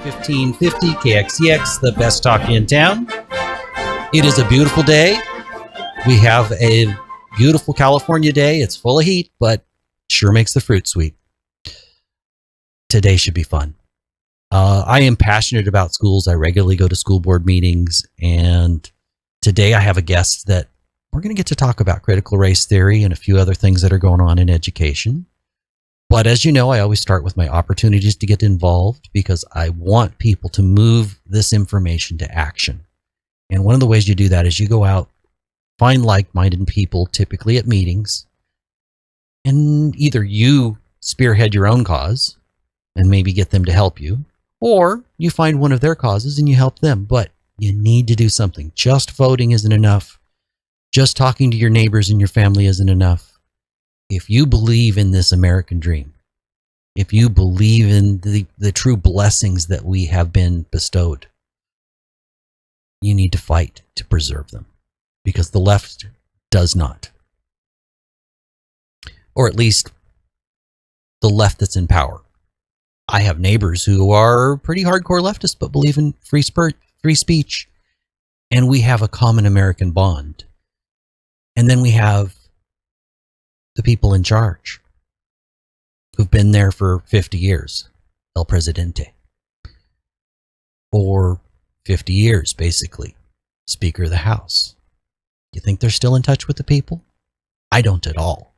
1550 KXCX, the best talk in town. It is a beautiful day. We have a beautiful California day. It's full of heat, but sure makes the fruit sweet. Today should be fun. I am passionate about schools. I regularly go to school board meetings, and today I have a guest that we're going to get to talk about critical race theory and a few other things that are going on in education. But as you know, I always start with my opportunities to get involved because I want people to move this information to action. And one of the ways you do that is you go out, find like-minded people, typically at meetings, and either you spearhead your own cause and maybe get them to help you, or you find one of their causes and you help them. But you need to do something. Just voting isn't enough. Just talking to your neighbors and your family isn't enough. If you believe in this American dream, if you believe in the true blessings that we have been bestowed, you need to fight to preserve them, because the left does not. Or at least the left that's in power. I have neighbors who are pretty hardcore leftists but believe in free speech, and we have a common American bond. And then we have the people in charge who've been there for 50 years, El Presidente. For 50 years, basically, Speaker of the House. You think they're still in touch with the people? I don't at all.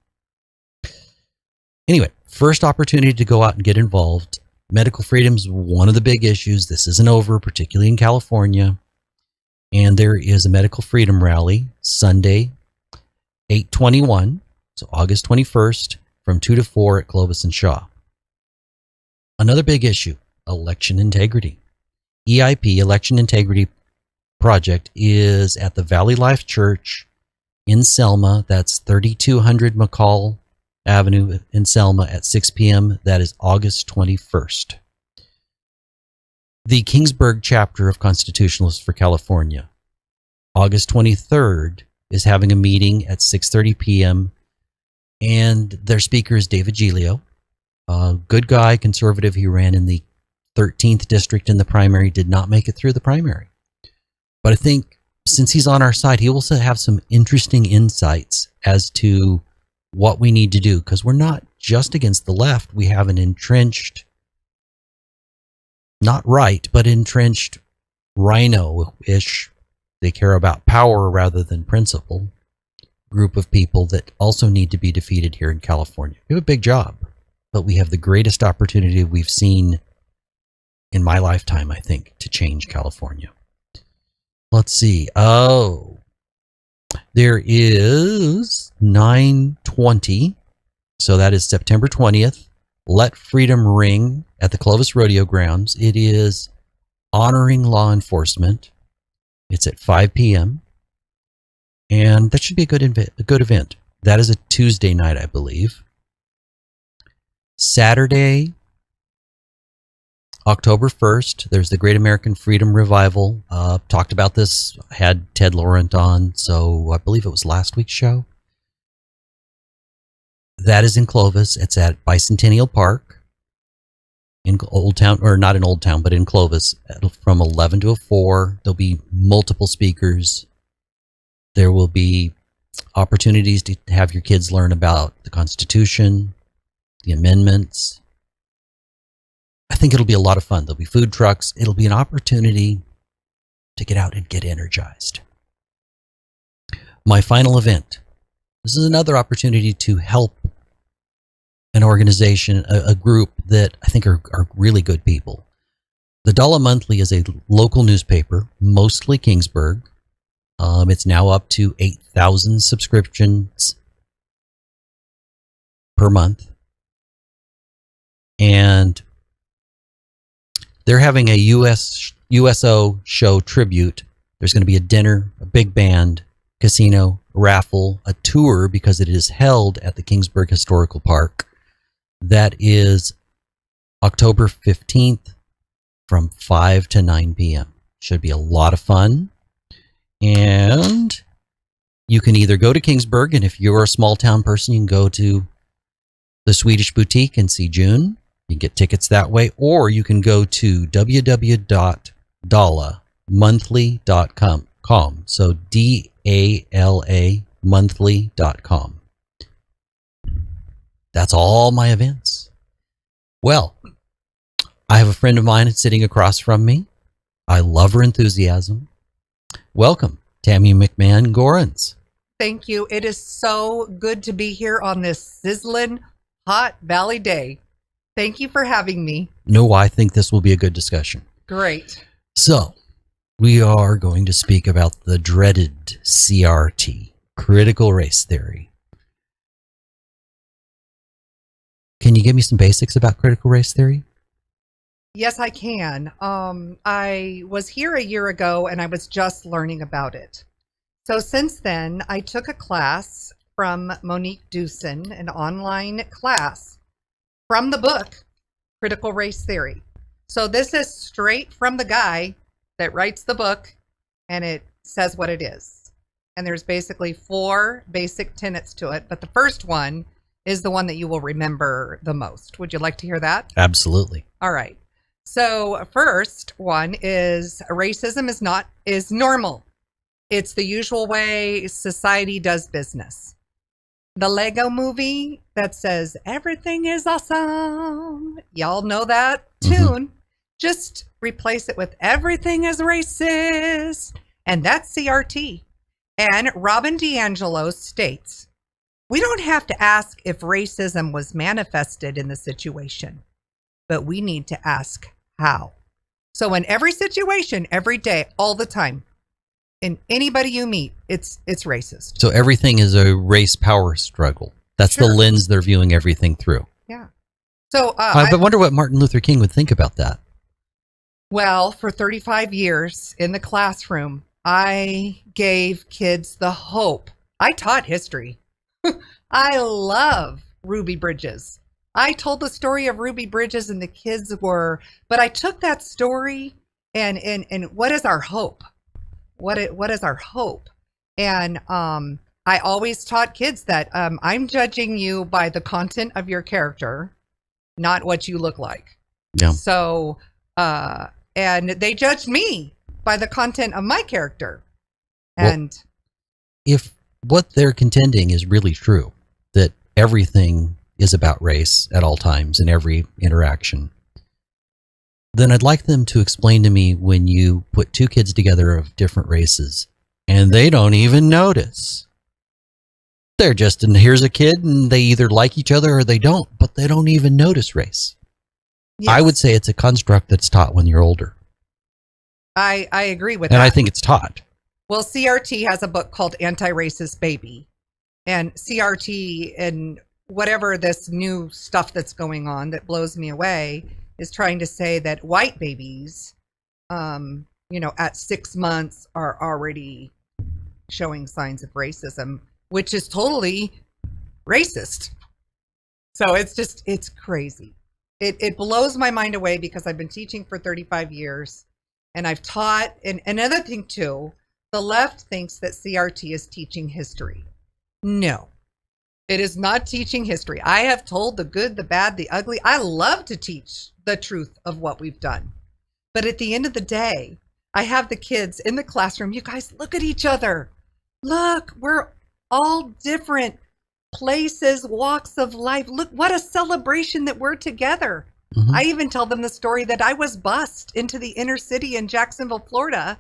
Anyway, first opportunity to go out and get involved. Medical freedom is one of the big issues. This isn't over, particularly in California. And there is a medical freedom rally Sunday, 8/21. So August 21st from 2 to 4 at Clovis and Shaw. Another big issue, election integrity. EIP, Election Integrity Project, is at the Valley Life Church in Selma. That's 3200 McCall Avenue in Selma at 6 p.m. That is August 21st. The Kingsburg chapter of Constitutionalist for California, August 23rd, is having a meeting at 6:30 p.m. And their speaker is David Giglio, a good guy, conservative. He ran in the 13th district in the primary, did not make it through the primary. But I think since he's on our side, he will also have some interesting insights as to what we need to do, because we're not just against the left. We have an entrenched, not right, but entrenched rhino-ish, they care about power rather than principle, group of people that also need to be defeated here in California. We have a big job, but we have the greatest opportunity we've seen in my lifetime, I think, to change California. Let's see. Oh, there is 9/20. So that is September 20th. Let Freedom Ring at the Clovis Rodeo Grounds. It is honoring law enforcement. It's at 5 p.m. And that should be a good event. That is a Tuesday night, I believe. Saturday, October 1st, there's the Great American Freedom Revival. Talked about this, had Ted Laurent on, so I believe it was last week's show. That is in Clovis. It's at Bicentennial Park in Old Town, or not in Old Town, but in Clovis, from 11 to 4. There'll be multiple speakers. There will be opportunities to have your kids learn about the Constitution, the amendments. I think it'll be a lot of fun. There'll be food trucks. It'll be an opportunity to get out and get energized. My final event. This is another opportunity to help an organization, a group that I think are really good people. The Dollar Monthly is a local newspaper, mostly Kingsburg. It's now up to 8,000 subscriptions per month. And they're having a USO show tribute. There's going to be a dinner, a big band, casino, raffle, a tour, because it is held at the Kingsburg Historical Park. That is October 15th from 5 to 9 p.m. Should be a lot of fun. And you can either go to Kingsburg, and if you're a small town person, you can go to the Swedish Boutique and see June, You can get tickets that way, or you can go to www.dalamonthly.com. So DALA monthly.com. That's all my events. Well, I have a friend of mine sitting across from me. I love her enthusiasm. Welcome, Tammy McMahon Gorans. Thank you. It is so good to be here on this sizzling hot Valley day. Thank you for having me. No, I think this will be a good discussion. Great. So, we are going to speak about the dreaded CRT, critical race theory. Can you give me some basics about critical race theory? Yes, I can. I was here a year ago and I was just learning about it. So since then, I took a class from Monique Dewson, an online class from the book, Critical Race Theory. So this is straight from the guy that writes the book, and it says what it is. And there's basically 4 basic tenets to it, but the first one is the one that you will remember the most. Would you like to hear that? Absolutely. All right. So first one is racism is normal. It's the usual way society does business. The Lego movie that says everything is awesome. Y'all know that tune. Just replace it with everything is racist. And that's CRT. And Robin DiAngelo states, we don't have to ask if racism was manifested in the situation, but we need to ask how. So in every situation, every day, all the time, in anybody you meet, it's racist. So everything is a race power struggle. That's the lens they're viewing everything through. Yeah. So I wonder what Martin Luther King would think about that. Well, for 35 years in the classroom, I gave kids the hope. I taught history. I love Ruby Bridges. I told the story of Ruby Bridges and the kids but I took that story and what is our hope? What is our hope? And I always taught kids that I'm judging you by the content of your character, not what you look like. Yeah. So, and they judged me by the content of my character. And well, if what they're contending is really true, that everything is about race at all times in every interaction, then I'd like them to explain to me when you put 2 kids together of different races and they don't even notice. They're just, and here's a kid and they either like each other or they don't, but they don't even notice race. Yes. I would say it's a construct that's taught when you're older. I agree with that. And I think it's taught. Well, CRT has a book called Anti-Racist Baby. And CRT and whatever this new stuff that's going on that blows me away is trying to say that white babies, at 6 months are already showing signs of racism, which is totally racist. So it's crazy. It blows my mind away because I've been teaching for 35 years and I've taught. And another thing too, the left thinks that CRT is teaching history. No, it is not teaching history. I have told the good, the bad, the ugly. I love to teach the truth of what we've done. But at the end of the day, I have the kids in the classroom. You guys look at each other. Look, we're all different places, walks of life. Look, what a celebration that we're together. I even tell them the story that I was bused into the inner city in Jacksonville, Florida,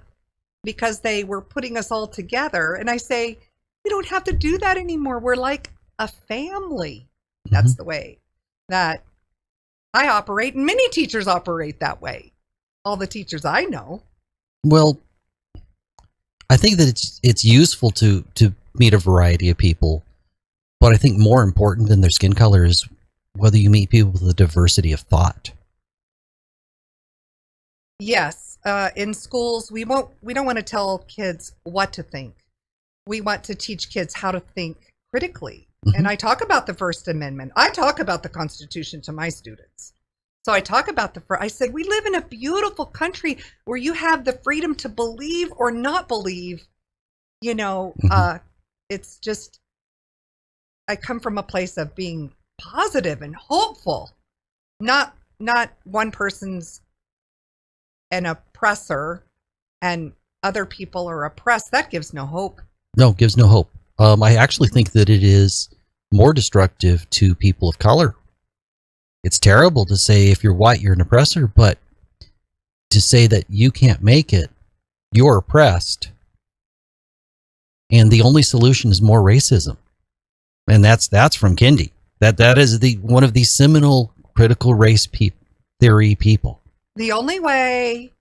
because they were putting us all together. And I say, we don't have to do that anymore. We're like a family. That's the way that I operate, and many teachers operate that way. All the teachers I know. Well, I think that it's useful to meet a variety of people, but I think more important than their skin color is whether you meet people with a diversity of thought. Yes, in schools we don't want to tell kids what to think. We want to teach kids how to think critically. And I talk about the First Amendment. I talk about the Constitution to my students. So I talk about I said, we live in a beautiful country where you have the freedom to believe or not believe. It's just, I come from a place of being positive and hopeful. not one person's an oppressor and other people are oppressed. That gives no hope. No, it gives no hope. I actually think that it is more destructive to people of color. It's terrible to say if you're white, you're an oppressor, but to say that you can't make it, you're oppressed. And the only solution is more racism. And that's from Kendi. That is one of the seminal critical race theory people. The only way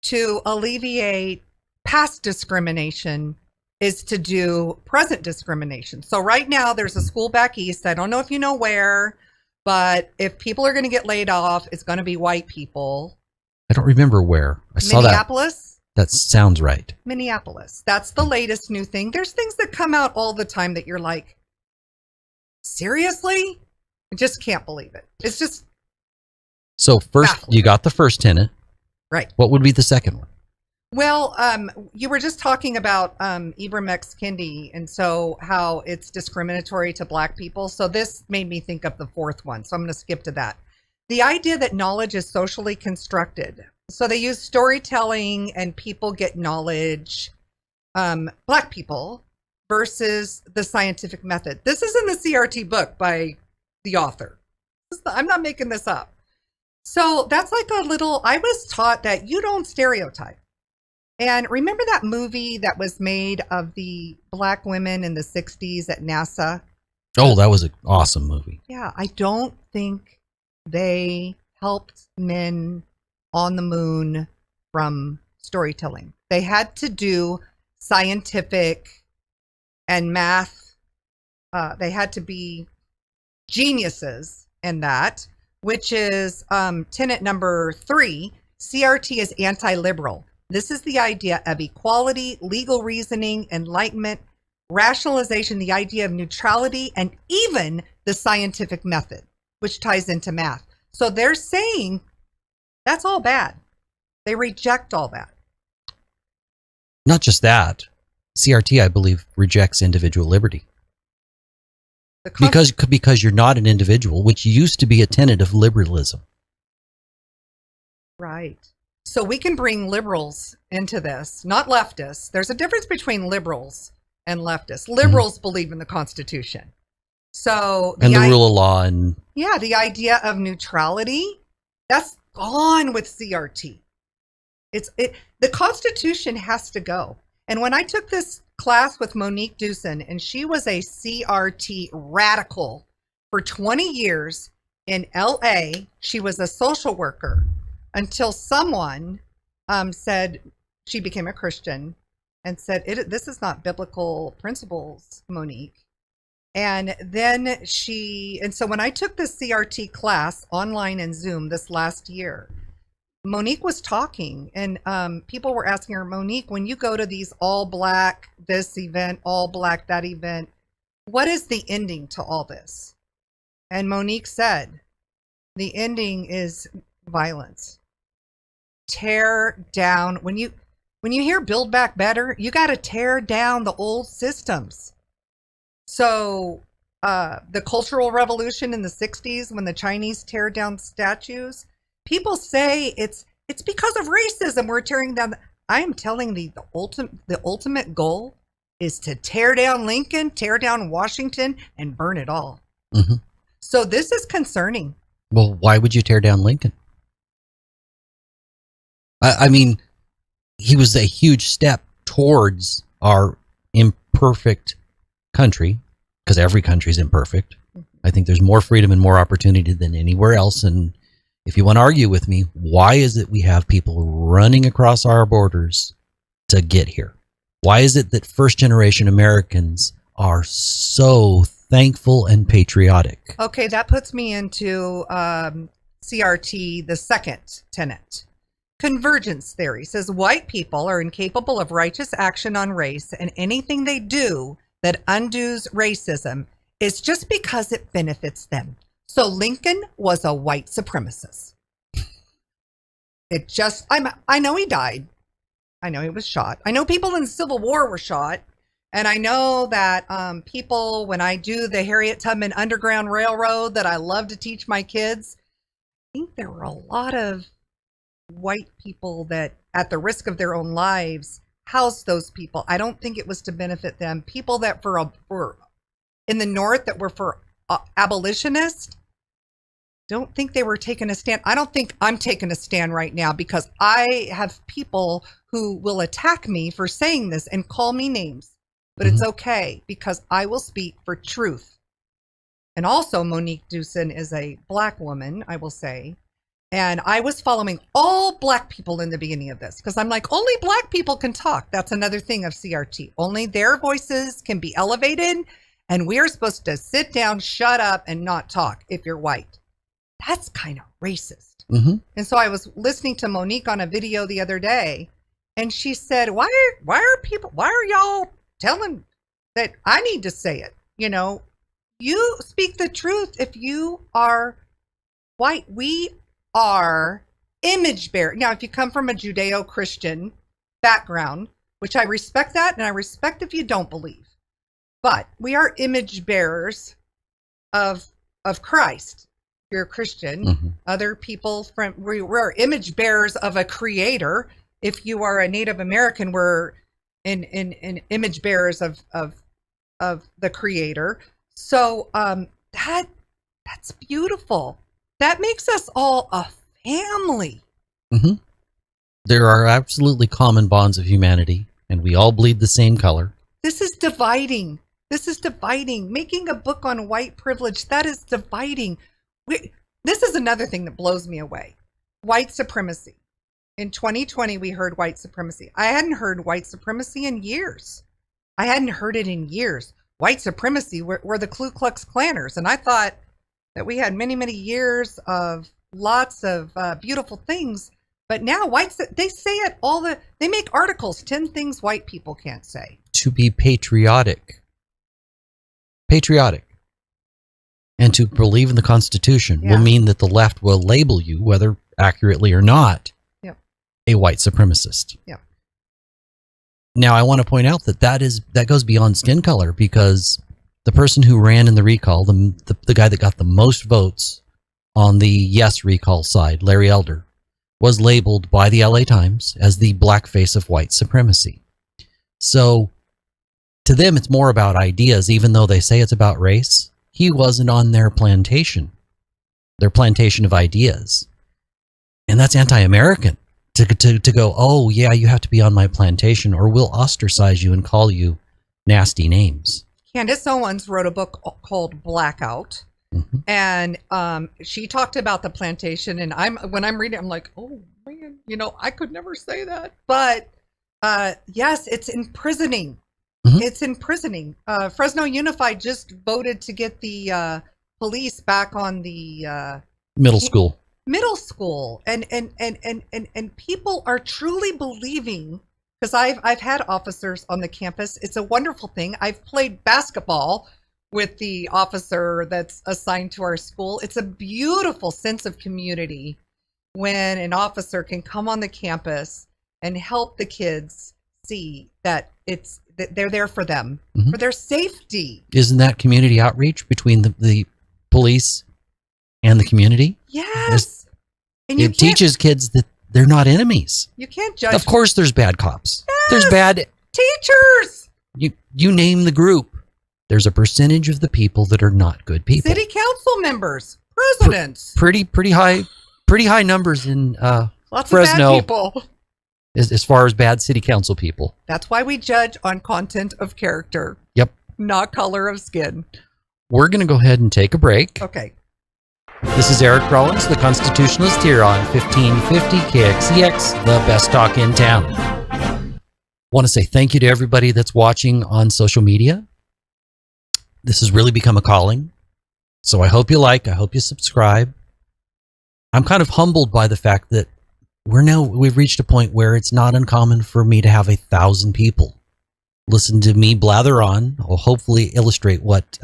to alleviate past discrimination is to do present discrimination. So right now there's a school back east. I don't know if you know where, but if people are going to get laid off, it's going to be white people. I don't remember where. I saw that. Minneapolis? That sounds right. Minneapolis. That's the latest new thing. There's things that come out all the time that you're like, seriously? I just can't believe it. It's just so first baffling. You got the first tenant. Right. What would be the second one? Well, you were just talking about Ibram X. Kendi and so how it's discriminatory to Black people. So this made me think of the fourth one. So I'm going to skip to that. The idea that knowledge is socially constructed. So they use storytelling and people get knowledge, Black people, versus the scientific method. This is in the CRT book by the author. I'm not making this up. So that's like a little, I was taught that you don't stereotype. And remember that movie that was made of the Black women in the 60s at NASA? Oh, that was an awesome movie. Yeah, I don't think they helped men on the moon from storytelling. They had to do scientific and math. They had to be geniuses in that, which is tenet number 3. CRT is anti-liberal. This is the idea of equality, legal reasoning, enlightenment, rationalization, the idea of neutrality, and even the scientific method, which ties into math. So they're saying that's all bad. They reject all that. Not just that. CRT, I believe, rejects individual liberty. Because you're not an individual, which used to be a tenet of liberalism. Right. So we can bring liberals into this, not leftists. There's a difference between liberals and leftists. Liberals believe in the Constitution. So and the rule of law and yeah, the idea of neutrality, that's gone with CRT. The Constitution has to go. And when I took this class with Monique Dewson, and she was a CRT radical for 20 years in LA, she was a social worker until someone said, she became a Christian and said, this is not biblical principles, Monique. And then so when I took this CRT class online and Zoom this last year, Monique was talking and people were asking her, Monique, when you go to these all Black, this event, all Black, that event, what is the ending to all this? And Monique said, the ending is violence. Tear down. When you hear build back better, you got to tear down the old systems. So the Cultural Revolution in the 60s, when the Chinese tear down statues, people say it's because of racism we're tearing down. I am telling the ultimate goal is to tear down Lincoln, tear down Washington, and burn it all. Mm-hmm. So this is concerning. Well, why would you tear down Lincoln? I mean, he was a huge step towards our imperfect country, because every country is imperfect. I think there's more freedom and more opportunity than anywhere else. And if you want to argue with me, why is it we have people running across our borders to get here? Why is it that first generation Americans are so thankful and patriotic? Okay, that puts me into CRT, the second tenet. Convergence theory says white people are incapable of righteous action on race, and anything they do that undoes racism is just because it benefits them. So Lincoln was a white supremacist. I know he died. I know he was shot. I know people in the Civil War were shot. And I know that people, when I do the Harriet Tubman Underground Railroad that I love to teach my kids, think there were a lot of white people that, at the risk of their own lives, housed those people. I don't think it was to benefit them. People that were in the North that were for abolitionists, don't think they were taking a stand. I don't think I'm taking a stand right now, because I have people who will attack me for saying this and call me names. But it's okay, because I will speak for truth. And also, Monique Dewson is a Black woman, I will say. And I was following all Black people in the beginning of this, because I'm like, only Black people can talk. That's another thing of CRT. Only their voices can be elevated, and we're supposed to sit down, shut up, and not talk if you're white. That's kind of racist. And so I was listening to Monique on a video the other day, and she said, why are y'all telling that I need to say it? You know, you speak the truth if you are white. We are image bearer. Now, if you come from a Judeo-Christian background, which I respect that, and I respect if you don't believe, but we are image bearers of Christ. You're a Christian. Other people we're image bearers of a creator. If you are a Native American, we're in image bearers of the creator. So that's beautiful. That makes us all a family. There are absolutely common bonds of humanity, and we all bleed the same color. This is dividing. Making a book on white privilege, that is dividing. This is another thing that blows me away. White supremacy. In 2020, we heard white supremacy. I hadn't heard white supremacy in years. I hadn't heard it in years. White supremacy were the Ku Klux Klanners. And I thought that we had many, many years of lots of beautiful things. But now they say it they make articles, 10 things white people can't say. To be patriotic. And to believe in the Constitution will mean that the left will label you, whether accurately or not, a white supremacist. Now, I want to point out that goes beyond skin color, because the person who ran in the recall, the guy that got the most votes on the yes recall side, Larry Elder, was labeled by the LA Times as the blackface of white supremacy. So to them, it's more about ideas, even though they say it's about race. He wasn't on their plantation of ideas. And that's anti-American to go, oh, yeah, you have to be on my plantation or we'll ostracize you and call you nasty names. Candace Owens wrote a book called Blackout. And she talked about the plantation. And when I'm reading, I'm like, oh, man, I could never say that. But yes, it's imprisoning. It's imprisoning. Fresno Unified just voted to get the police back on the middle school. And people are truly believing, because I've had officers on the campus. It's a wonderful thing. I've played basketball with the officer that's assigned to our school. It's a beautiful sense of community when an officer can come on the campus and help the kids see that they're there for them, for their safety. Isn't that community outreach between the police and the community? Yes. And it teaches kids that they're not enemies. You can't judge. Of course there's bad cops. Yes. There's bad teachers. You name the group. There's a percentage of the people that are not good people. City council members, presidents. Pretty high numbers in Lots Fresno. Of bad people. As far as bad city council people. That's why we judge on content of character. Yep. Not color of skin. We're going to go ahead and take a break. Okay. This is Eric Rollins, the Constitutionalist, here on 1550 KXEX, the best talk in town. Want to say thank you to everybody that's watching on social media. This has really become a calling. So I hope I hope you subscribe. I'm kind of humbled by the fact that we've reached a point where it's not uncommon for me to have 1,000 people listen to me blather on, or hopefully illustrate what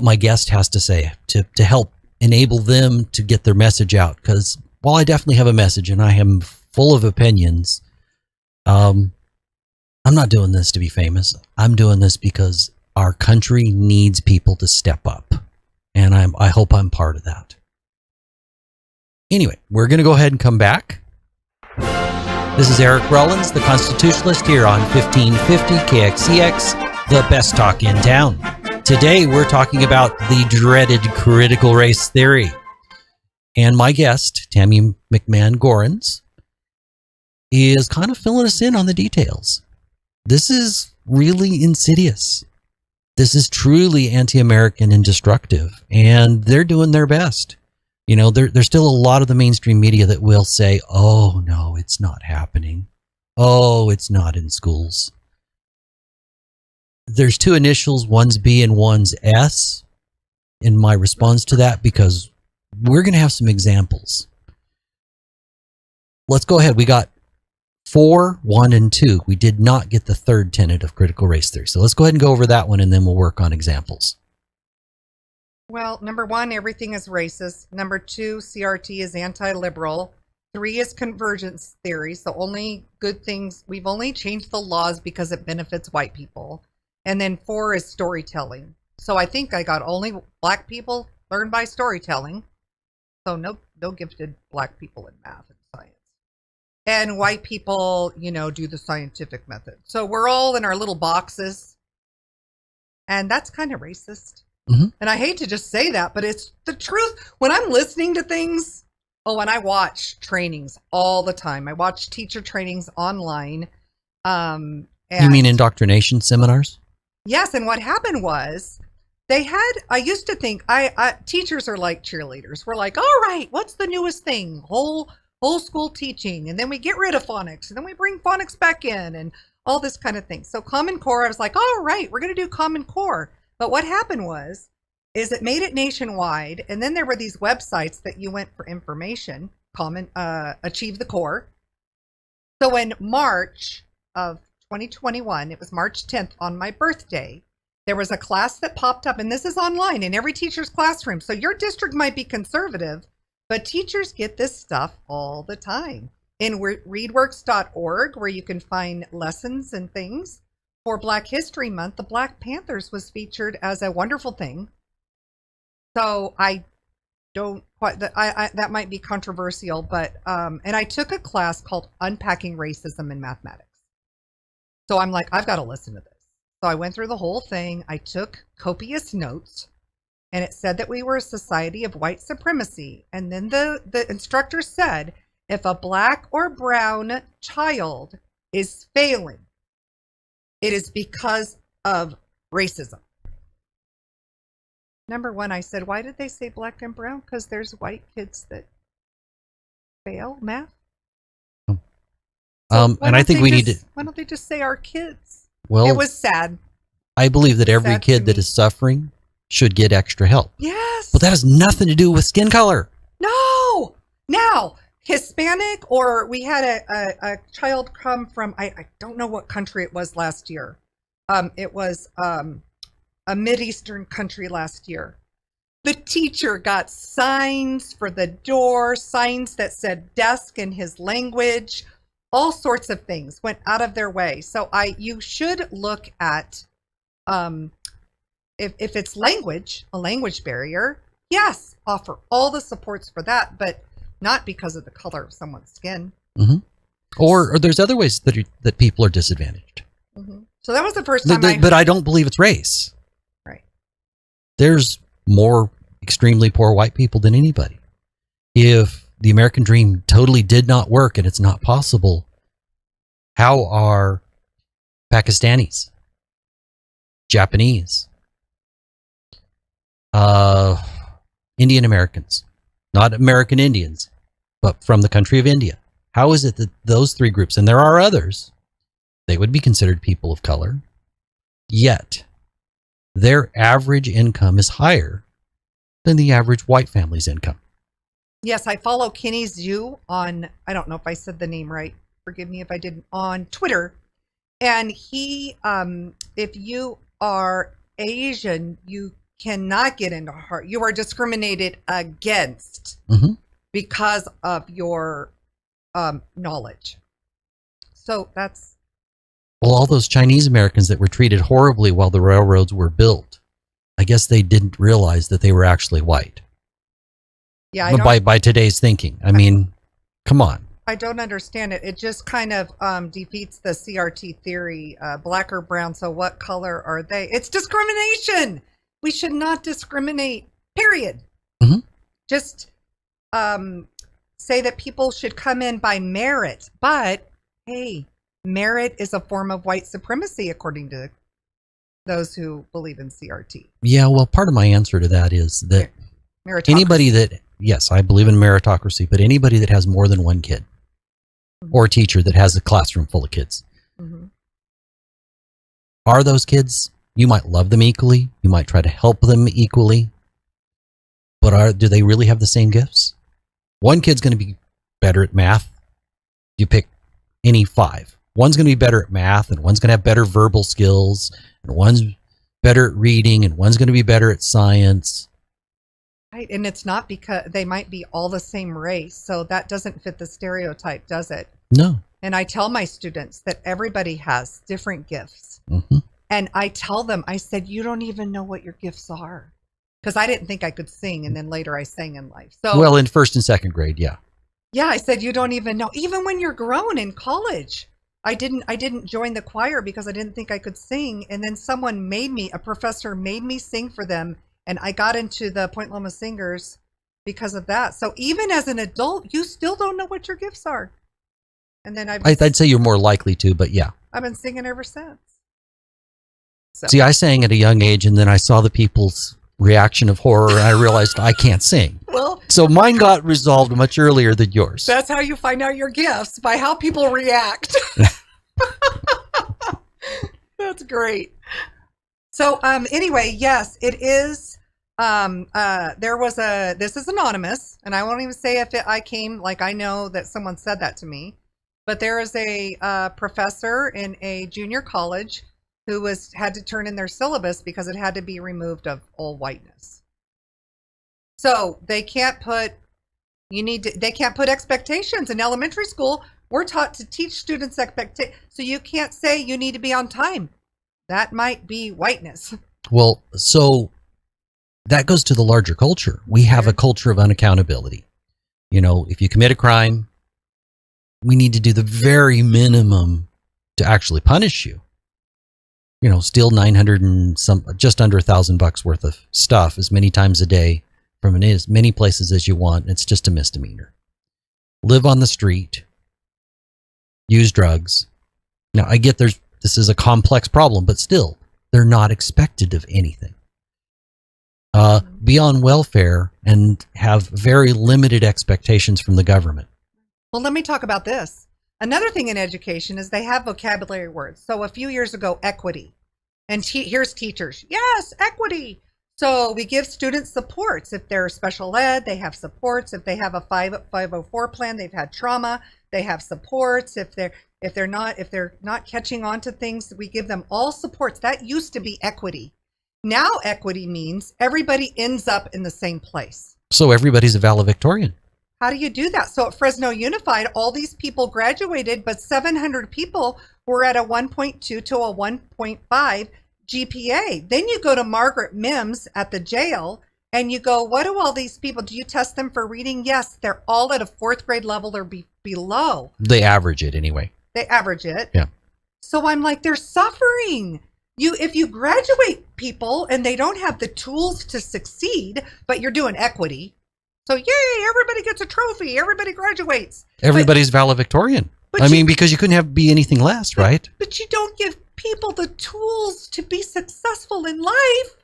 my guest has to say to help enable them to get their message out. Because while I definitely have a message and I am full of opinions, I'm not doing this to be famous. I'm doing this because our country needs people to step up, and I hope I'm part of that. Anyway, we're going to go ahead and come back. This is Eric Rollins, the Constitutionalist, here on 1550 KXCX, the best talk in town. Today, we're talking about the dreaded critical race theory. And my guest, Tammy McMahon Gorans, is kind of filling us in on the details. This is really insidious. This is truly anti-American and destructive, and they're doing their best. You know, there's still a lot of the mainstream media that will say, oh, no, it's not happening. Oh, it's not in schools. There's two initials, one's B and one's S, in my response to that, because we're going to have some examples. Let's go ahead. We got 4, 1, and 2. We did not get the third tenet of critical race theory. So let's go ahead and go over that one, and then we'll work on examples. Well, number 1, everything is racist. Number 2, CRT is anti-liberal. 3 is convergence theory. So only good things. We've only changed the laws because it benefits white people. And then 4 is storytelling. So I think I got only black people learn by storytelling. So no gifted black people in math and science. And white people, do the scientific method. So we're all in our little boxes. And that's kind of racist. Mm-hmm. And I hate to just say that, but it's the truth. When I'm listening to things, and I watch trainings all the time. I watch teacher trainings online. And you mean indoctrination seminars? Yes, and what happened was I used to think teachers are like cheerleaders. We're like, all right, what's the newest thing? Whole school teaching. And then we get rid of phonics, and then we bring phonics back in, and all this kind of thing. So Common Core, I was like, all right, we're going to do Common Core. But what happened is it made it nationwide, and then there were these websites that you went for information, Achieve the Core. So in March of 2021, it was March 10th on my birthday, there was a class that popped up, and this is online in every teacher's classroom. So your district might be conservative, but teachers get this stuff all the time. In readworks.org, where you can find lessons and things, for Black History Month, the Black Panthers was featured as a wonderful thing. So I don't quite, that might be controversial, but, and I took a class called Unpacking Racism in Mathematics. So I'm like, I've got to listen to this. So I went through the whole thing. I took copious notes, and it said that we were a society of white supremacy. And then the instructor said, if a black or brown child is failing, it is because of racism. Number 1, I said, why did they say black and brown? Because there's white kids that fail math. And I think we need to. Why don't they just say our kids? Well, it was sad. I believe that every kid that is suffering should get extra help. Yes. But that has nothing to do with skin color. No. Now, Hispanic, or we had a child come from, I don't know what country it was last year. It was a Mideastern country last year. The teacher got signs for the door, signs that said desk in his language, all sorts of things, went out of their way. So you should look at, if it's language, a language barrier, yes, offer all the supports for that, but not because of the color of someone's skin. Mm-hmm. Or there's other ways that people are disadvantaged. Mm-hmm. So that was the first time But I don't believe it's race. Right. There's more extremely poor white people than anybody. If the American dream totally did not work and it's not possible, how are Pakistanis, Japanese, Indian Americans, not American Indians, but from the country of India, how is it that those 3 groups, and there are others, they would be considered people of color, yet their average income is higher than the average white family's income? Yes, I follow Kenny Zhu on, I don't know if I said the name right, forgive me if I didn't, on Twitter. And he, if you are Asian, you cannot get into Harvard. You are discriminated against because of your knowledge. So that's... Well, all those Chinese Americans that were treated horribly while the railroads were built, I guess they didn't realize that they were actually white. Yeah, I don't, by today's thinking. I mean, come on. I don't understand it. It just kind of defeats the CRT theory. Black or brown, so what color are they? It's discrimination. We should not discriminate, period. Mm-hmm. Just say that people should come in by merit. But, hey, merit is a form of white supremacy, according to those who believe in CRT. Yeah, well, part of my answer to that is that anybody that, yes, I believe in meritocracy, but anybody that has more than one kid or teacher that has a classroom full of kids, are those kids, you might love them equally, you might try to help them equally, but do they really have the same gifts? One kid's going to be better at math. You pick any 5. One's going to be better at math, and one's going to have better verbal skills, and one's better at reading, and one's going to be better at science. Right, and it's not because they might be all the same race, so that doesn't fit the stereotype, does it? No. And I tell my students that everybody has different gifts. And I tell them, I said, you don't even know what your gifts are. Because I didn't think I could sing, and then later I sang in life. So, well, in 1st and 2nd grade, yeah. Yeah, I said, you don't even know. Even when you're grown in college, I didn't join the choir because I didn't think I could sing. And then a professor made me sing for them. And I got into the Point Loma Singers because of that. So even as an adult, you still don't know what your gifts are. And then I'd say you're more likely to, but yeah. I've been singing ever since. So. See, I sang at a young age, and then I saw the people's reaction of horror, and I realized I can't sing. Well, so mine got resolved much earlier than yours. That's how you find out your gifts, by how people react. That's great. So anyway, yes, it is. This is anonymous, and I won't even say if I came, like I know that someone said that to me, but there is a professor in a junior college who had to turn in their syllabus because it had to be removed of all whiteness. So they can't put expectations in elementary school. We're taught to teach students expectations. So you can't say you need to be on time. That might be whiteness. Well, so that goes to the larger culture. We have a culture of unaccountability. You know, if you commit a crime, we need to do the very minimum to actually punish you. You know, steal 900 and just under $1,000 worth of stuff as many times a day from as many places as you want. It's just a misdemeanor. Live on the street, use drugs. Now, I get this is a complex problem, but still, they're not expected of anything. Be on welfare and have very limited expectations from the government. Well, let me talk about this. Another thing in education is they have vocabulary words. So a few years ago, equity. And here's teachers. Yes, equity. So we give students supports. If they're special ed, they have supports. If they have a 504 plan, they've had trauma, they have supports. If they're not catching on to things, we give them all supports. That used to be equity. Now equity means everybody ends up in the same place. So everybody's a valedictorian. How do you do that? So at Fresno Unified, all these people graduated, but 700 people were at a 1.2 to a 1.5 GPA. Then you go to Margaret Mims at the jail and you go, what do all these people, do you test them for reading? Yes, they're all at a 4th grade level or below. They average it anyway. They average it. Yeah. So I'm like, they're suffering. If you graduate people and they don't have the tools to succeed, but you're doing equity. So yay, everybody gets a trophy, everybody graduates. Everybody's valedictorian. Because you couldn't be anything less, right? But you don't give people the tools to be successful in life.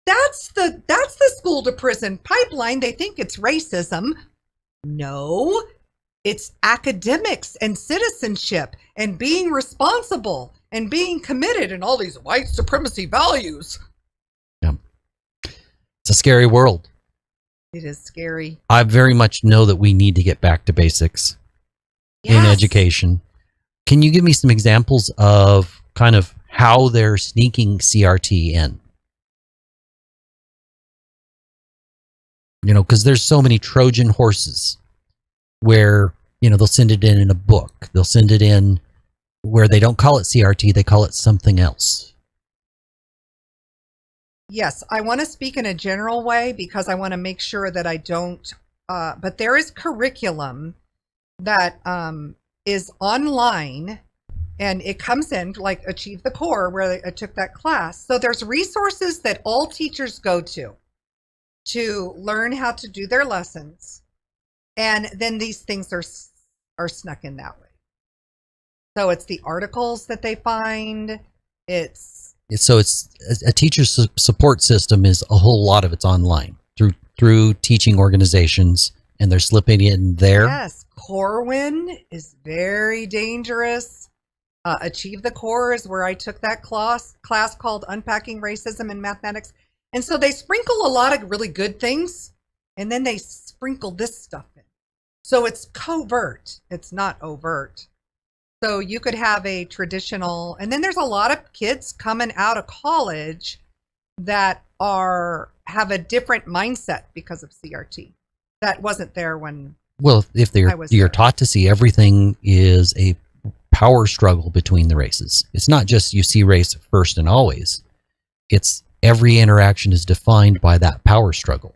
That's the school to prison pipeline. They think it's racism. No, it's academics and citizenship and being responsible and being committed and all these white supremacy values. Yeah. It's a scary world. It is scary. I very much know that we need to get back to basics in education. Can you give me some examples of kind of how they're sneaking CRT in? You know, because there's so many Trojan horses where, you know, they'll send it in a book. They'll send it in where they don't call it CRT, they call it something else. Yes, I want to speak in a general way because I want to make sure that I don't. But there is curriculum that is online, and it comes in like Achieve the Core, where I took that class. So there's resources that all teachers go to learn how to do their lessons, and then these things are snuck in that way. So it's the articles that they find. So it's a teacher's support system is a whole lot of it's online through teaching organizations, and they're slipping it in there. Yes, Corwin is very dangerous. Achieve the Core is where I took that class called Unpacking Racism in Mathematics. And so they sprinkle a lot of really good things, and then they sprinkle this stuff in. So it's covert. It's not overt. So you could have a traditional, and then there's a lot of kids coming out of college that have a different mindset because of CRT. That wasn't there when. Well, if you're taught to see everything is a power struggle between the races. It's not just you see race first and always. It's every interaction is defined by that power struggle.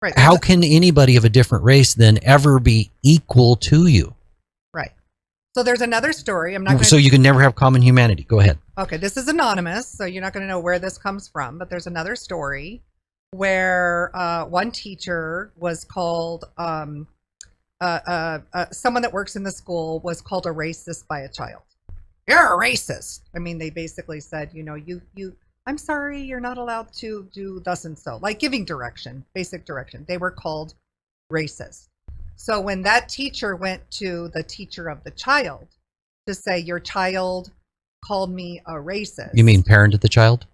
Right. How can anybody of a different race then ever be equal to you? Right. So there's another story. I'm not going So you can never have common humanity. Go ahead. Okay, this is anonymous, so you're not going to know where this comes from, but there's another story where one teacher was called, someone that works in the school was called a racist by a child. You're a racist. I mean, they basically said, I'm sorry, you're not allowed to do thus and so, like giving direction, basic direction. They were called racist. So when that teacher went to the teacher of the child to say, your child called me a racist. You mean parent of the child?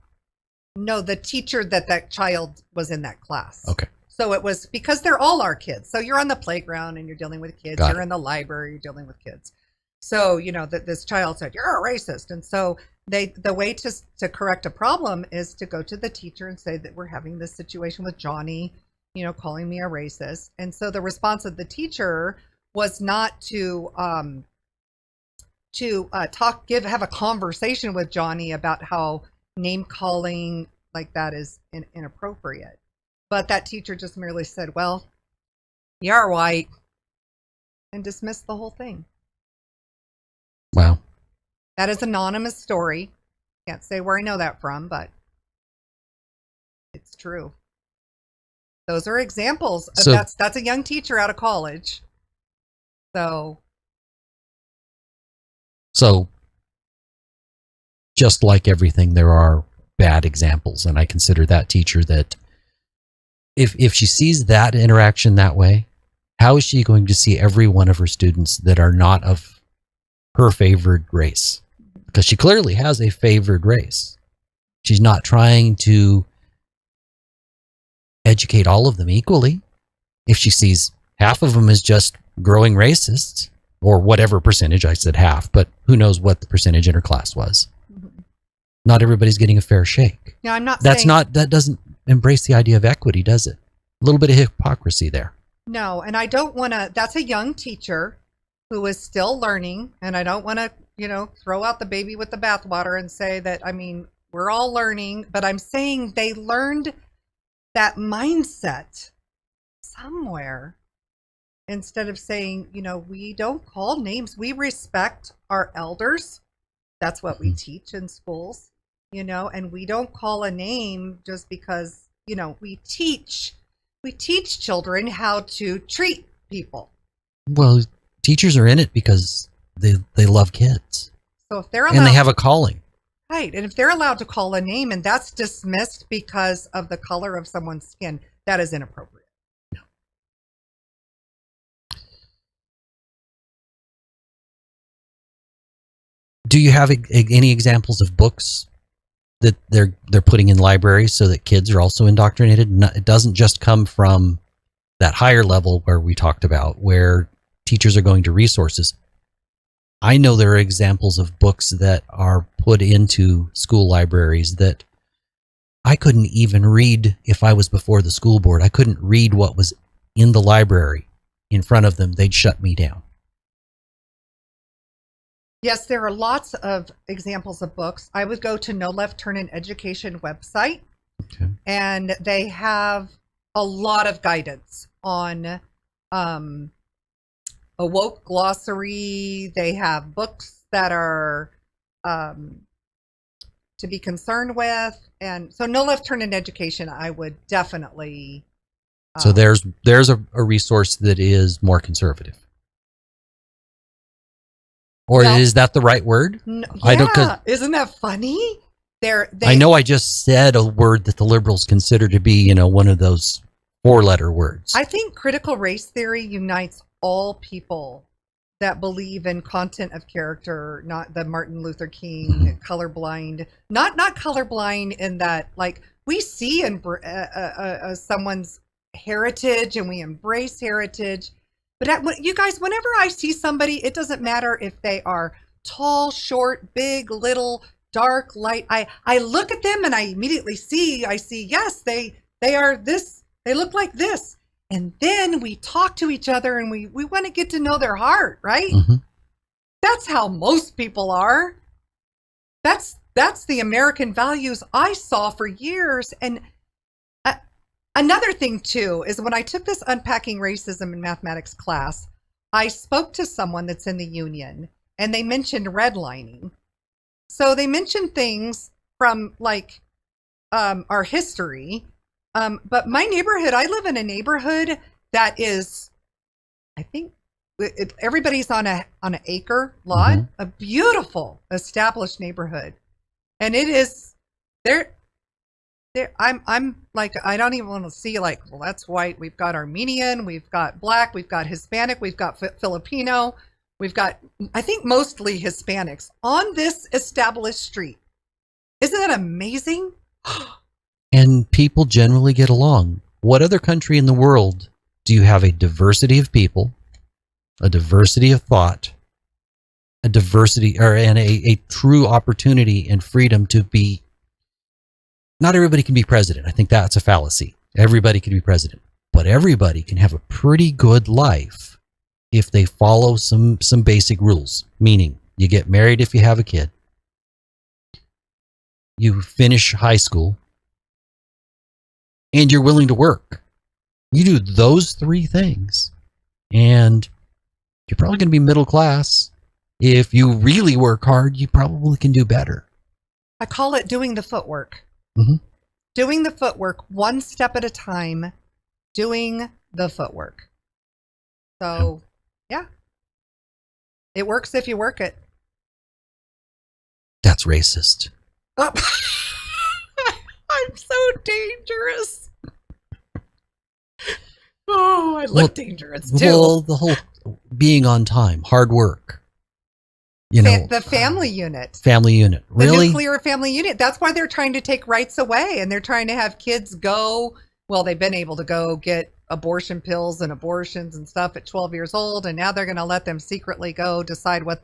No, the teacher that child was in that class. Okay. So it was because they're all our kids. So you're on the playground and you're dealing with kids. You're in the library, you're dealing with kids. So, that this child said, you're a racist. And so the way to correct a problem is to go to the teacher and say that we're having this situation with Johnny, calling me a racist. And so the response of the teacher was not to have a conversation with Johnny about how name calling like that is inappropriate. But that teacher just merely said, well, you're white, and dismissed the whole thing. Wow. That is an anonymous story. Can't say where I know that from, but it's true. Those are examples. That's a young teacher out of college. So just like everything, there are bad examples, and I consider that teacher that if she sees that interaction that way, how is she going to see every one of her students that are not of her favored race? Because she clearly has a favored race. She's not trying to educate all of them equally. If she sees half of them as just growing racists, or whatever percentage, I said half, but who knows what the percentage in her class was. Mm-hmm. Not everybody's getting a fair shake. Yeah, I'm not that doesn't embrace the idea of equity, does it? A little bit of hypocrisy there. No, and I don't want to, that's a young teacher who is still learning, and I don't want to, throw out the baby with the bathwater and say that, we're all learning, but I'm saying they learned that mindset somewhere instead of saying, we don't call names. We respect our elders. That's what we teach in schools, and we don't call a name just because, we teach children how to treat people. Well, teachers are in it because they love kids. So if they're allowed, and they have a calling. Right. And if they're allowed to call a name and that's dismissed because of the color of someone's skin, that is inappropriate. No. Do you have any examples of books that they're putting in libraries so that kids are also indoctrinated? It doesn't just come from that higher level where we talked about, where teachers are going to resources. I know there are examples of books that are put into school libraries that I couldn't even read if I was before the school board. I couldn't read what was in the library in front of them. They'd shut me down. Yes, there are lots of examples of books. I would go to No Left Turn in Education website, Okay. And they have a lot of guidance on a woke glossary. They have books that are to be concerned with. And so No Left Turn in Education, I would definitely. So there's a resource that is more conservative. Or Well, is that the right word? Yeah, I don't, 'cause isn't that funny? I know I just said a word that the liberals consider to be, one of those 4-letter words. I think critical race theory unites all people that believe in content of character, not the Martin Luther King colorblind, not colorblind in that, like, we see in someone's heritage and we embrace heritage. But you guys, whenever I see somebody, it doesn't matter if they are tall, short, big, little, dark, light. I look at them and I immediately see, yes, they are this, they look like this. And then we talk to each other and we want to get to know their heart, right? Mm-hmm. That's how most people are. That's the American values I saw for years. And another thing too is when I took this Unpacking Racism in Mathematics class, I spoke to someone that's in the union and they mentioned redlining. So they mentioned things from like our history. But my neighborhood, I live in a neighborhood that is, I think everybody's on an acre lot, a beautiful established neighborhood. And it is there. I'm like, I don't even want to see like, well, that's white. We've got Armenian, we've got Black, we've got Hispanic, we've got Filipino, we've got, I think mostly Hispanics on this established street. Isn't that amazing? And people generally get along. What other country in the world do you have a diversity of people, a diversity of thought, a diversity and a true opportunity and freedom to be? Not everybody can be president. I think that's a fallacy. Everybody can be president, but everybody can have a pretty good life if they follow some basic rules. Meaning, you get married if you have a kid, you finish high school, and you're willing to work. You do those 3 things, and you're probably going to be middle class. If you really work hard, you probably can do better. I call it doing the footwork. Mm-hmm. Doing the footwork one step at a time, doing the footwork. So, yeah. It works if you work it. That's racist. Oh. I'm so dangerous. Oh, I look dangerous too. Well, the whole being on time, hard work. The family unit. Family unit. Really? The nuclear family unit. That's why they're trying to take rights away, and they're trying to have kids go. Well, they've been able to go get abortion pills and abortions and stuff at 12 years old, and now they're going to let them secretly go decide what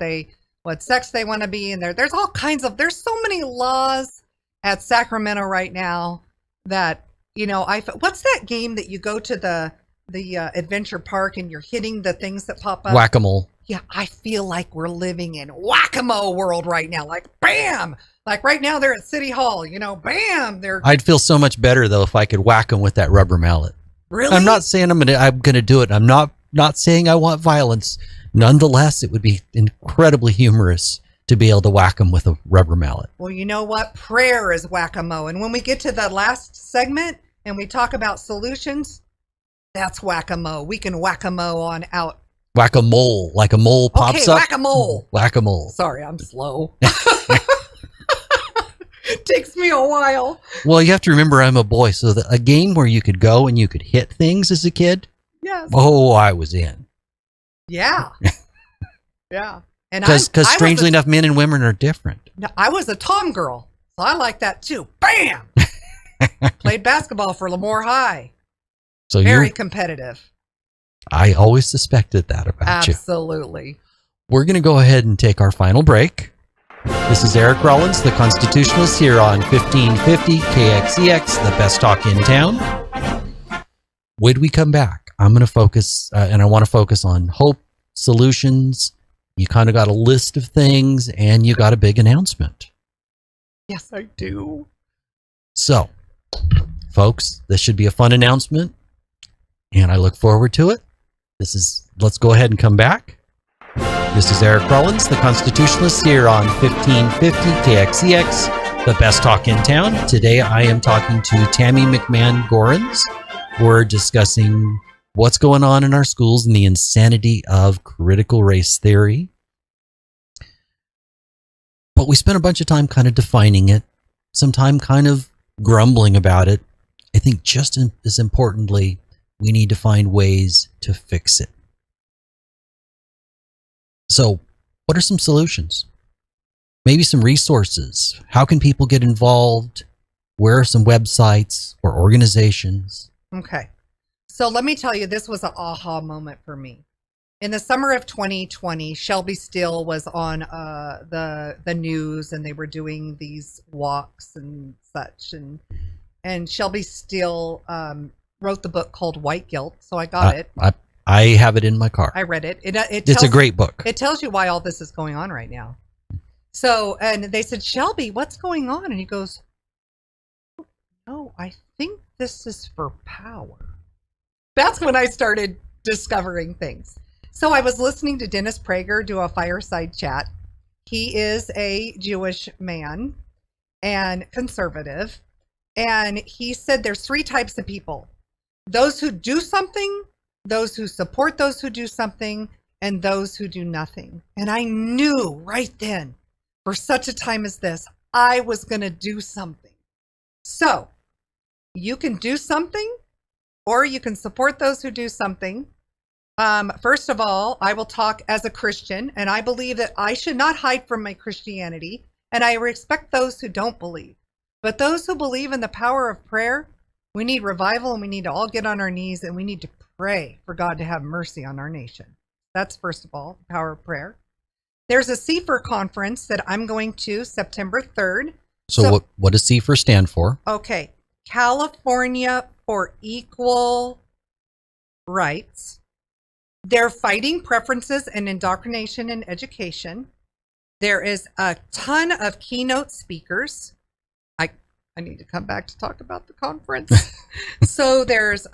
sex they want to be. And there's all kinds of, there's so many laws at Sacramento right now that, what's that game that you go to the adventure park and you're hitting the things that pop up? Whack-a-mole. Yeah, I feel like we're living in whack-a-mole world right now. Like, bam! Like right now they're at City Hall, bam! I'd feel so much better though if I could whack them with that rubber mallet. Really? I'm not saying I'm gonna do it. I'm not saying I want violence. Nonetheless, it would be incredibly humorous to be able to whack them with a rubber mallet. Well, you know what? Prayer is whack-a-mole. And when we get to the last segment and we talk about solutions, that's whack-a-mole. We can whack-a-mole on out. Whack-a-mole, like a mole pops up. Whack-a-mole. Whack-a-mole. Sorry, I'm slow. Takes me a while. Well, you have to remember I'm a boy, so a game where you could go and you could hit things as a kid. Yes. Oh, I was in. Yeah. Yeah. And because strangely enough, men and women are different. No, I was a Tom girl, so I like that too. Bam! Played basketball for Lemoore High. So very competitive. I always suspected that about you. Absolutely. We're going to go ahead and take our final break. This is Eric Rollins, the Constitutionalist, here on 1550 KXEX, the best talk in town. When we come back, I'm going to focus, and I want to focus on hope, solutions. You kind of got a list of things, and you got a big announcement. Yes, I do. So, Folks, this should be a fun announcement, and I look forward to it. Let's go ahead and come back. This is Eric Rollins, the Constitutionalist, here on 1550 KXEX, the best talk in town. Today I am talking to Tammy McMahon Gorans. We're discussing what's going on in our schools and the insanity of critical race theory. But we spent a bunch of time kind of defining it, some time kind of grumbling about it. I think just as importantly, we need to find ways to fix it. So, what are some solutions? Maybe some resources. How can people get involved? Where are some websites or organizations? Okay. So let me tell you, this was an aha moment for me. In the summer of 2020, Shelby Steele was on the news, and they were doing these walks and such. And Shelby Steele wrote the book called White Guilt. So I got it. I have it in my car. I read it. It's a great book. It tells you why all this is going on right now. So, and they said, Shelby, what's going on? And he goes, no, I think this is for power. That's when I started discovering things. So I was listening to Dennis Prager do a fireside chat. He is a Jewish man and conservative. And he said there's three types of people: those who do something, those who support those who do something, and those who do nothing. And I knew right then, for such a time as this, I was going to do something. So you can do something, or you can support those who do something. First of all, I will talk as a Christian, and I believe that I should not hide from my Christianity, and I respect those who don't believe. But those who believe in the power of prayer, we need revival, and we need to all get on our knees, and we need to pray for God to have mercy on our nation. That's first of all, the power of prayer. There's a CFER conference that I'm going to September 3rd. So what does CFER stand for? Okay. California for Equal Rights. They're fighting preferences and indoctrination in education. There is a ton of keynote speakers. I need to come back to talk about the conference. So there's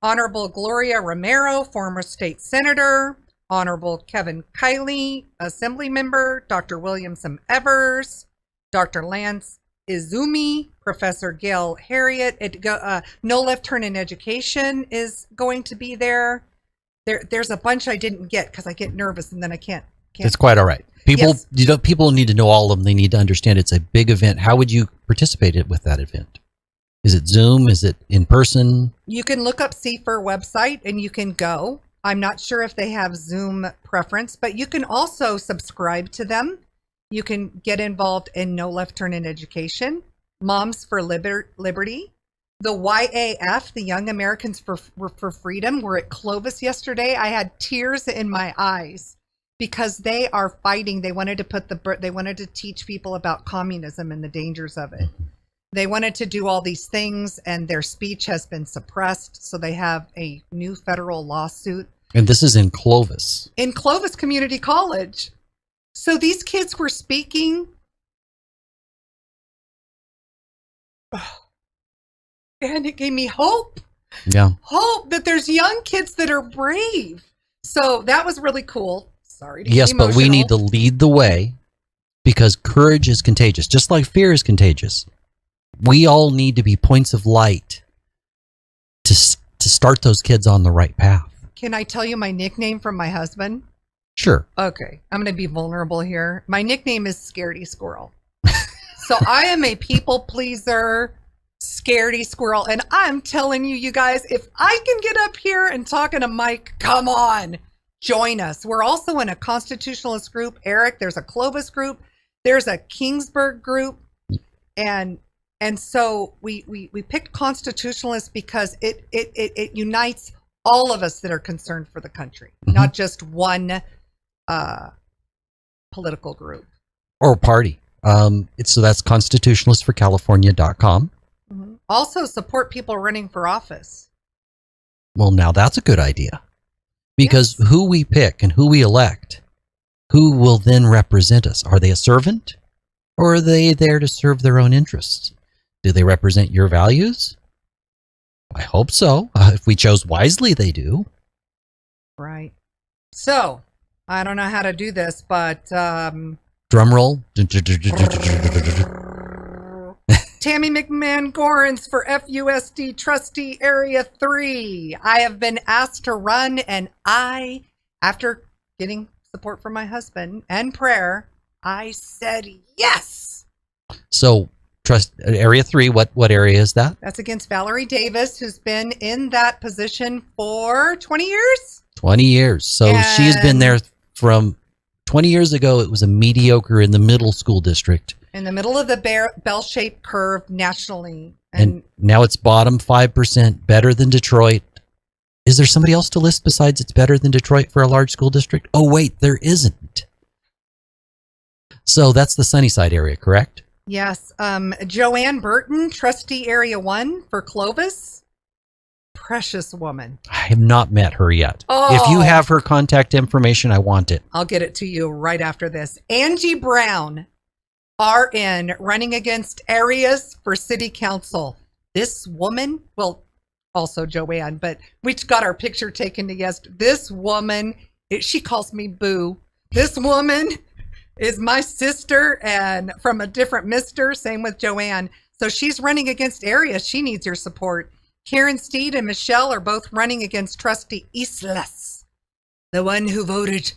Honorable Gloria Romero, former state senator, Honorable Kevin Kiley, assembly member, Dr. Williamson Evers, Dr. Lance Izumi, Professor Gail Harriet. No Left Turn in Education is going to be there. There's a bunch I didn't get because I get nervous and then I can't. It's quite all right. People, Yes. People need to know all of them. They need to understand it's a big event. How would you participate with that event? Is it Zoom? Is it in person? You can look up CFER website and you can go. I'm not sure if they have Zoom preference, but you can also subscribe to them. You can get involved in No Left Turn in Education, Moms for Liberty, the YAF, the Young Americans for Freedom. We're at Clovis yesterday. I had tears in my eyes because they are fighting. They wanted to teach people about communism and the dangers of it. They wanted to do all these things, and their speech has been suppressed. So they have a new federal lawsuit. And this is in Clovis. In Clovis Community College. So these kids were speaking. And it gave me hope. Yeah. Hope that there's young kids that are brave. So that was really cool. Sorry to Yes, get but we emotional. need to lead the way because courage is contagious, just like fear is contagious. We all need to be points of light to start those kids on the right path. Can I tell you my nickname from my husband? Sure. Okay, I'm going to be vulnerable here. My nickname is Scaredy Squirrel. So I am a people pleaser, scaredy squirrel. And I'm telling you, you guys, if I can get up here and talk in a mic, come on, join us. We're also in a Constitutionalist group. Eric, there's a Clovis group. There's a Kingsburg group. And so we picked Constitutionalist because it unites all of us that are concerned for the country, not just one political group or party. So that's constitutionalistforcalifornia.com. Also support people running for office. Well, now that's a good idea because who we pick and who we elect, who will then represent us? Are they a servant or are they there to serve their own interests? Do they represent your values? I hope so. If we chose wisely, they do. Right. So, I don't know how to do this, but Drum roll. Tammy McMahon Gorans for FUSD Trustee Area 3. I have been asked to run, and after getting support from my husband and prayer, I said yes. So, trust Area 3, what area is that? That's against Valerie Davis, who's been in that position for 20 years. 20 years. So she has been there from 20 years ago. It was a mediocre in the middle school district. In the middle of the bell-shaped curve nationally. And now it's bottom 5%, better than Detroit. Is there somebody else to list besides it's better than Detroit for a large school district? Oh, wait, there isn't. So that's the Sunnyside area, correct? Yes. Joanne Burton, Trustee Area 1 for Clovis. Precious woman. I have not met her yet. Oh. If you have her contact information, I want it. I'll get it to you right after this. Angie Brown, RN, running against areas for city council. This woman, well, also Joanne, but we got our picture taken together. This woman, she calls me Boo. This woman is my sister and from a different mister. Same with Joanne. So she's running against areas. She needs your support. Karen Steed and Michelle are both running against Trustee Islas, the one who voted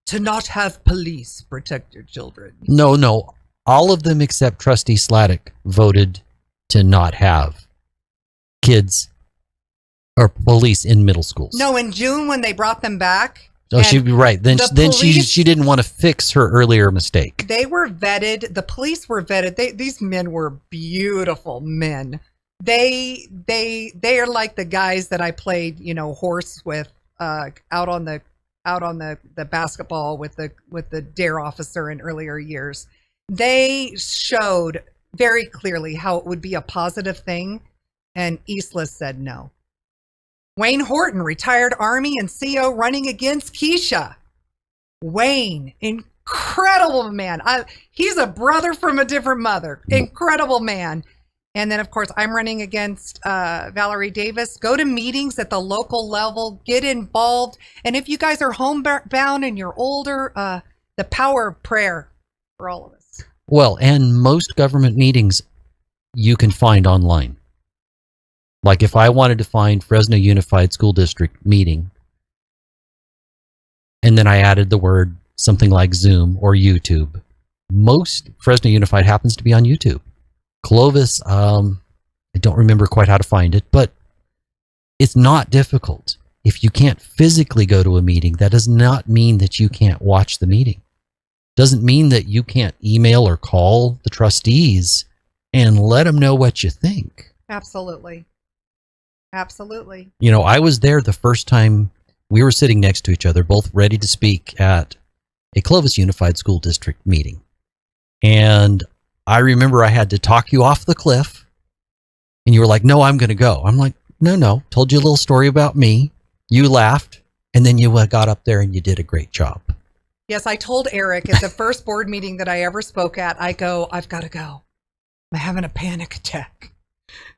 to not have police protect your children. No. All of them except Trustee Sladek voted to not have kids or police in middle schools. No, in June when they brought them back. Oh, she'd be right. Then she didn't want to fix her earlier mistake. They were vetted. The police were vetted. These men were beautiful men. They are like the guys that I played, horse with out on the basketball with the dare officer in earlier years. They showed very clearly how it would be a positive thing, and Isla said no. Wayne Horton, retired Army and CO, running against Keisha. Wayne, incredible man. He's a brother from a different mother. Incredible man. And then, of course, I'm running against Valerie Davis. Go to meetings at the local level. Get involved. And if you guys are homebound and you're older, the power of prayer for all of us. Well, and most government meetings you can find online. Like if I wanted to find Fresno Unified School District meeting, and then I added the word something like Zoom or YouTube, most Fresno Unified happens to be on YouTube. Clovis, I don't remember quite how to find it, but it's not difficult. If you can't physically go to a meeting, that does not mean that you can't watch the meeting. Doesn't mean that you can't email or call the trustees and let them know what you think. Absolutely. Absolutely. I was there the first time we were sitting next to each other, both ready to speak at a Clovis Unified School District meeting. And I remember I had to talk you off the cliff, and you were like, no, I'm going to go. I'm like, no. Told you a little story about me. You laughed, and then you got up there and you did a great job. Yes, I told Eric at the first board meeting that I ever spoke at, I've got to go. I'm having a panic attack.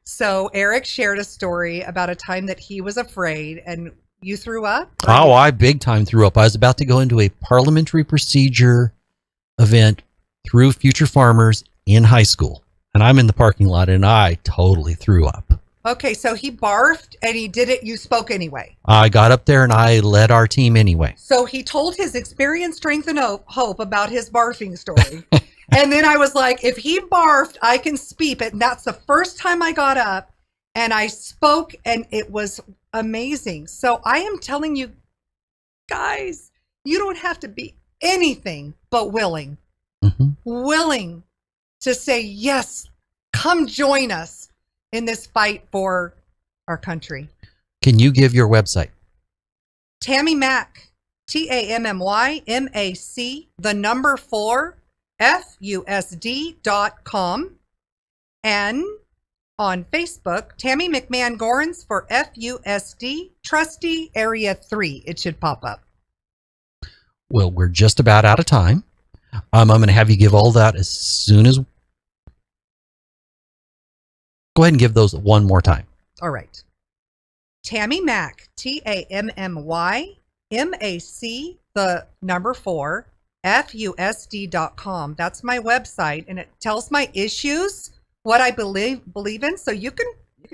So Eric shared a story about a time that he was afraid, and you threw up? Oh, I big time threw up. I was about to go into a parliamentary procedure event through Future Farmers in high school, and I'm in the parking lot, and I totally threw up. Okay, so he barfed, and he did it. You spoke anyway. I got up there, and I led our team anyway. So he told his experience, strength, and hope about his barfing story. And then I was like, if he barfed, I can speak. And that's the first time I got up, and I spoke, and it was amazing. So I am telling you, guys, you don't have to be anything but willing. Mm-hmm. Willing to say, yes, come join us in this fight for our country. Can you give your website? Tammy Mac, TAMMYMAC, the number 4, FUSD.com. And on Facebook, Tammy McMahon Gorans for FUSD Trustee Area 3. It should pop up. Well, we're just about out of time. I'm going to have you give all that as soon as Go ahead and give those one more time. All right. Tammy Mac, TAMMY, MAC, the number 4, FUSD.com. That's my website, and it tells my issues, what I believe in. So you can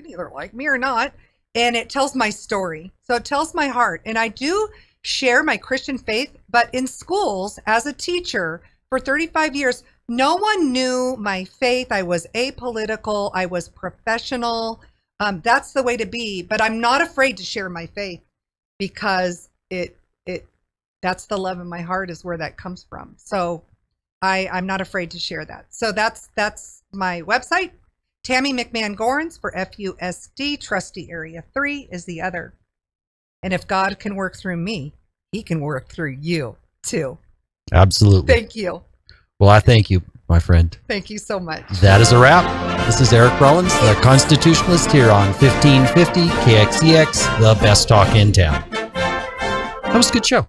either like me or not. And it tells my story. So it tells my heart. And I do share my Christian faith, but in schools as a teacher for 35 years, no one knew my faith. I was apolitical. I was professional. That's the way to be. But I'm not afraid to share my faith because that's the love in my heart is where that comes from. So I'm not afraid to share that. So that's my website. Tammy McMahon Gorans for FUSD. Trustee Area 3 is the other. And if God can work through me, he can work through you too. Absolutely. Thank you. Well, I thank you, my friend. Thank you so much. That is a wrap. This is Eric Rollins, the Constitutionalist, here on 1550 KXEX, the best talk in town. That was a good show.